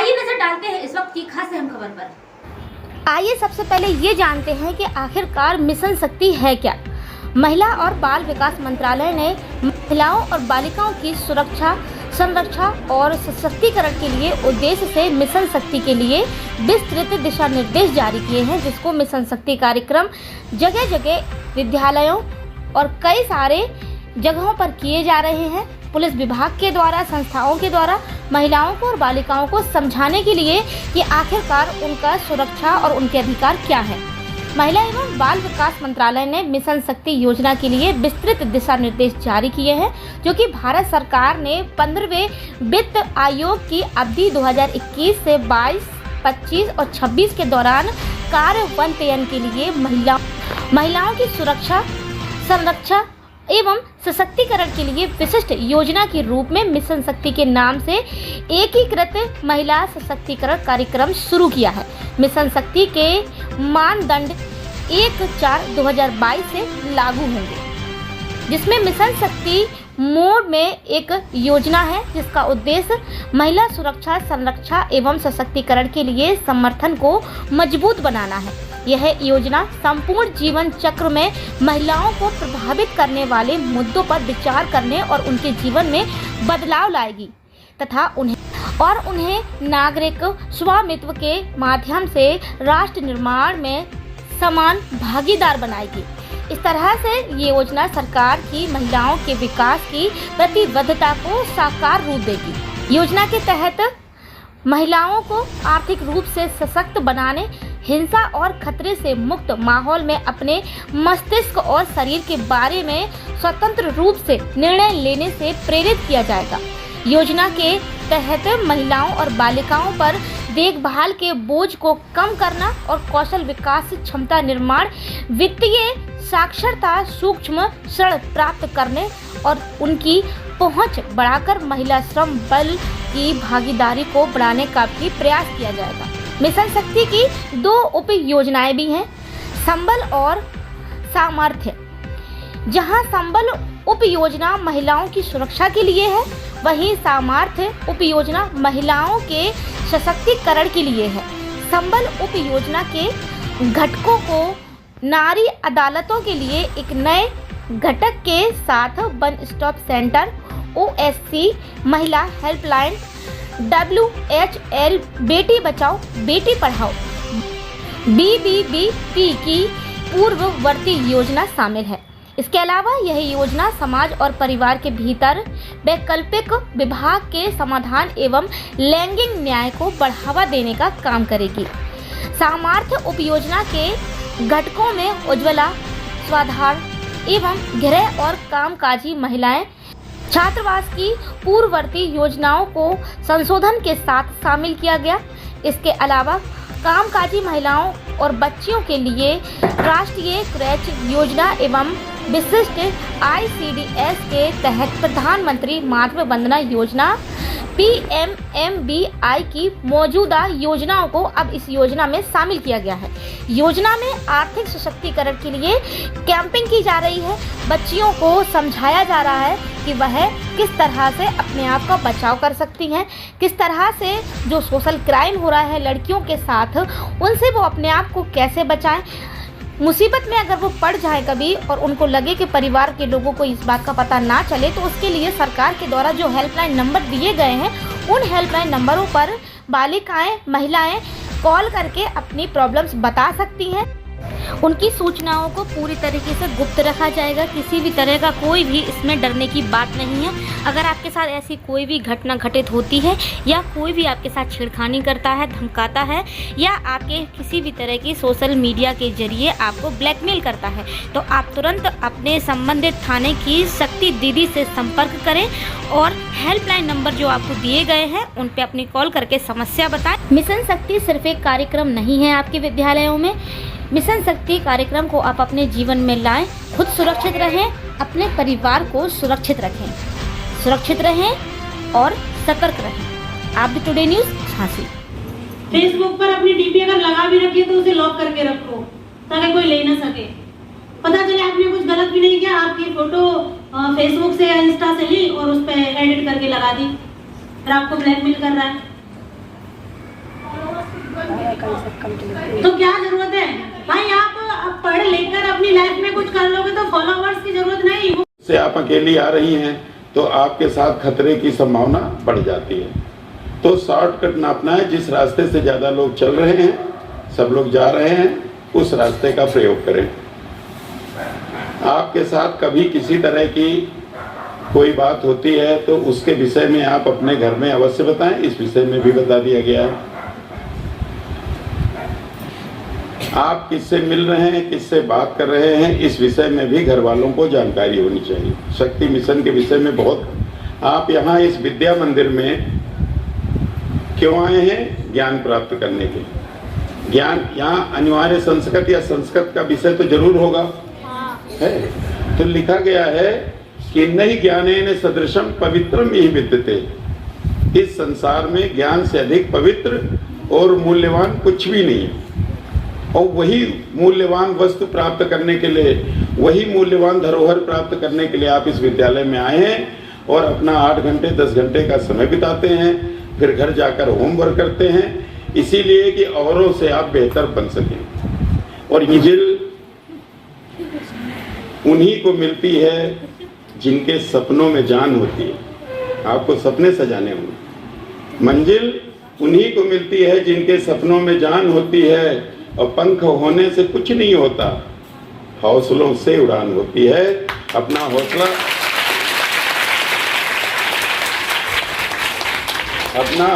आइए नजर डालते हैं इस वक्त की खास अहम खबर पर। आइए सबसे पहले ये जानते हैं कि आखिरकार मिशन शक्ति है क्या। महिला और बाल विकास मंत्रालय ने महिलाओं और बालिकाओं की सुरक्षा, संरक्षा और सशक्तिकरण के लिए उद्देश्य से मिशन शक्ति के लिए विस्तृत दिशा निर्देश जारी किए हैं, जिसको मिशन शक्ति कार्यक्रम जगह जगह विद्यालयों और कई सारे जगहों पर किए जा रहे हैं। पुलिस विभाग के द्वारा, संस्थाओं के द्वारा महिलाओं को और बालिकाओं को समझाने के लिए कि आखिरकार उनका सुरक्षा और उनके अधिकार क्या है। महिला एवं बाल विकास मंत्रालय ने मिशन शक्ति योजना के लिए विस्तृत दिशा निर्देश जारी किए हैं, जो कि भारत सरकार ने 15वें वित्त आयोग की अवधि 2021 से 22, 25 और 26 के दौरान कार्यान्वयन के लिए महिलाओं की सुरक्षा, संरक्षा एवं सशक्तिकरण के लिए विशिष्ट योजना के रूप में मिशन शक्ति के नाम से एकीकृत महिला सशक्तिकरण कार्यक्रम शुरू किया है। मिशन शक्ति के मानदंड 1/4/2022 से लागू होंगे, जिसमें मिशन शक्ति मोड में एक योजना है जिसका उद्देश्य महिला सुरक्षा, संरक्षा एवं सशक्तिकरण के लिए समर्थन को मजबूत बनाना है। यह योजना संपूर्ण जीवन चक्र में महिलाओं को प्रभावित करने वाले मुद्दों पर विचार करने और उनके जीवन में बदलाव लाएगी तथा उन्हें नागरिक स्वामित्व के माध्यम से राष्ट्र निर्माण में समान भागीदार बनाएगी। इस तरह से ये योजना सरकार की महिलाओं के विकास की प्रतिबद्धता को साकार रूप देगी। योजना के तहत महिलाओं को आर्थिक रूप से सशक्त बनाने, हिंसा और खतरे से मुक्त माहौल में अपने मस्तिष्क और शरीर के बारे में स्वतंत्र रूप से निर्णय लेने से प्रेरित किया जाएगा। योजना के तहत महिलाओं और बालिकाओं पर देखभाल के बोझ को कम करना और कौशल विकास, क्षमता निर्माण, वित्तीय साक्षरता, सूक्ष्म ऋण प्राप्त करने और उनकी पहुंच बढ़ाकर महिला श्रम बल की भागीदारी को बढ़ाने का भी प्रयास किया जाएगा। मिशन शक्ति की 2 उप योजनाएं भी हैं, संबल और सामर्थ्य। जहां संबल उप योजना महिलाओं की सुरक्षा के लिए है, वहीं सामर्थ्य उप योजना महिलाओं के सशक्तिकरण के लिए है। संबल उप योजना के घटकों को नारी अदालतों के लिए एक नए घटक के साथ वन स्टॉप सेंटर, OSC, महिला helpline, WHL, Beti Bachao Beti Padhao, BBBP की पूर्ववर्ती योजना शामिल है। इसके अलावा यह योजना समाज और परिवार के भीतर वैकल्पिक विभाग के समाधान एवं लैंगिक न्याय को बढ़ावा देने का काम करेगी। सामर्थ्य उपयोजना के घटकों में उज्ज्वला, स्वाधार एवं गृह और कामकाजी महिलाएं, छात्रावास की पूर्ववर्ती योजनाओं को संशोधन के साथ शामिल किया गया। इसके अलावा कामकाजी महिलाओं और बच्चियों के लिए राष्ट्रीय क्रैच योजना एवं विशिष्ट ICDS के तहत प्रधानमंत्री मातृ वंदना योजना PMMBI की मौजूदा योजनाओं को अब इस योजना में शामिल किया गया है। योजना में आर्थिक सशक्तिकरण के लिए कैंपिंग की जा रही है। बच्चियों को समझाया जा रहा है कि वह किस तरह से अपने आप का बचाव कर सकती हैं, किस तरह से जो सोशल क्राइम हो रहा है लड़कियों के साथ, उनसे वो अपने आप को कैसे बचाएं। मुसीबत में अगर वो पड़ जाए कभी और उनको लगे कि परिवार के लोगों को इस बात का पता ना चले, तो उसके लिए सरकार के द्वारा जो हेल्पलाइन नंबर दिए गए हैं, उन हेल्पलाइन नंबरों पर बालिकाएं, महिलाएं कॉल करके अपनी प्रॉब्लम्स बता सकती हैं। उनकी सूचनाओं को पूरी तरीके से गुप्त रखा जाएगा। किसी भी तरह का कोई भी इसमें डरने की बात नहीं है। अगर आपके साथ ऐसी कोई भी घटना घटित होती है या कोई भी आपके साथ छेड़खानी करता है, धमकाता है या आपके किसी भी तरह की सोशल मीडिया के जरिए आपको ब्लैकमेल करता है, तो आप तुरंत अपने संबंधित थाने की शक्ति दीदी से संपर्क करें और हेल्पलाइन नंबर जो आपको दिए गए हैं उन पे अपनी कॉल करके समस्या बताएं। मिशन शक्ति सिर्फ एक कार्यक्रम नहीं है आपके विद्यालयों में। मिशन शक्ति कार्यक्रम को आप अपने जीवन में लाएं, खुद सुरक्षित रहें, अपने परिवार को सुरक्षित रहें और सतर्क रहें। आप the today news Jhansi. Facebook पर अपनी डीपी अगर लगा भी रखिए तो उसे लॉक करके रखो ताकि कोई ले ना सके। पता चले आपने कुछ गलत भी नहीं किया, आपकी फोटो फेसबुक से या इंस्टा से ली और उस पर एडिट करके लगा दी, फिर आपको ब्लैकमेल कर रहा है। कल से कंप्लीट। तो क्या जरूरत है भाई, आप पढ़ लेकर अपनी लाइफ में कुछ कर लोगे तो फॉलोवर्स की जरूरत नहीं। से आप अकेली आ रही हैं तो आपके साथ खतरे की संभावना बढ़ जाती है। तो शॉर्टकट नापना है, जिस रास्ते से ज़्यादा लोग चल रहे हैं, सब लोग जा रहे हैं, उस रास्ते का प्रयोग करें। आपके साथ कभी किसी तरह की कोई बात होती है तो उसके विषय में आप अपने घर में अवश्य बताएं। इस विषय में भी बता दिया गया है। आप किससे मिल रहे हैं, किससे बात कर रहे हैं, इस विषय में भी घर वालों को जानकारी होनी चाहिए। शक्ति मिशन के विषय में बहुत, आप यहाँ इस विद्या मंदिर में क्यों आए हैं? ज्ञान प्राप्त करने के लिए। ज्ञान यहाँ अनिवार्य संस्कृत या संस्कृत का विषय तो जरूर होगा, है। तो लिखा गया है कि नहीं ज्ञानेन सदृशम पवित्रम यही विद्यते। इस संसार में ज्ञान से अधिक पवित्र और मूल्यवान कुछ भी नहीं है। और वही मूल्यवान वस्तु प्राप्त करने के लिए, वही मूल्यवान धरोहर प्राप्त करने के लिए आप इस विद्यालय में आए हैं और अपना 8 घंटे 10 घंटे का समय बिताते हैं, फिर घर जाकर होमवर्क करते हैं, इसीलिए कि औरों से आप बेहतर बन सकें। और मंजिल उन्हीं को मिलती है जिनके सपनों में जान होती है। आपको सपने सजाने होंगे। मंजिल उन्हीं को मिलती है जिनके सपनों में जान होती है, और पंख होने से कुछ नहीं होता, हौसलों से उड़ान होती है। अपना हौसला, अपना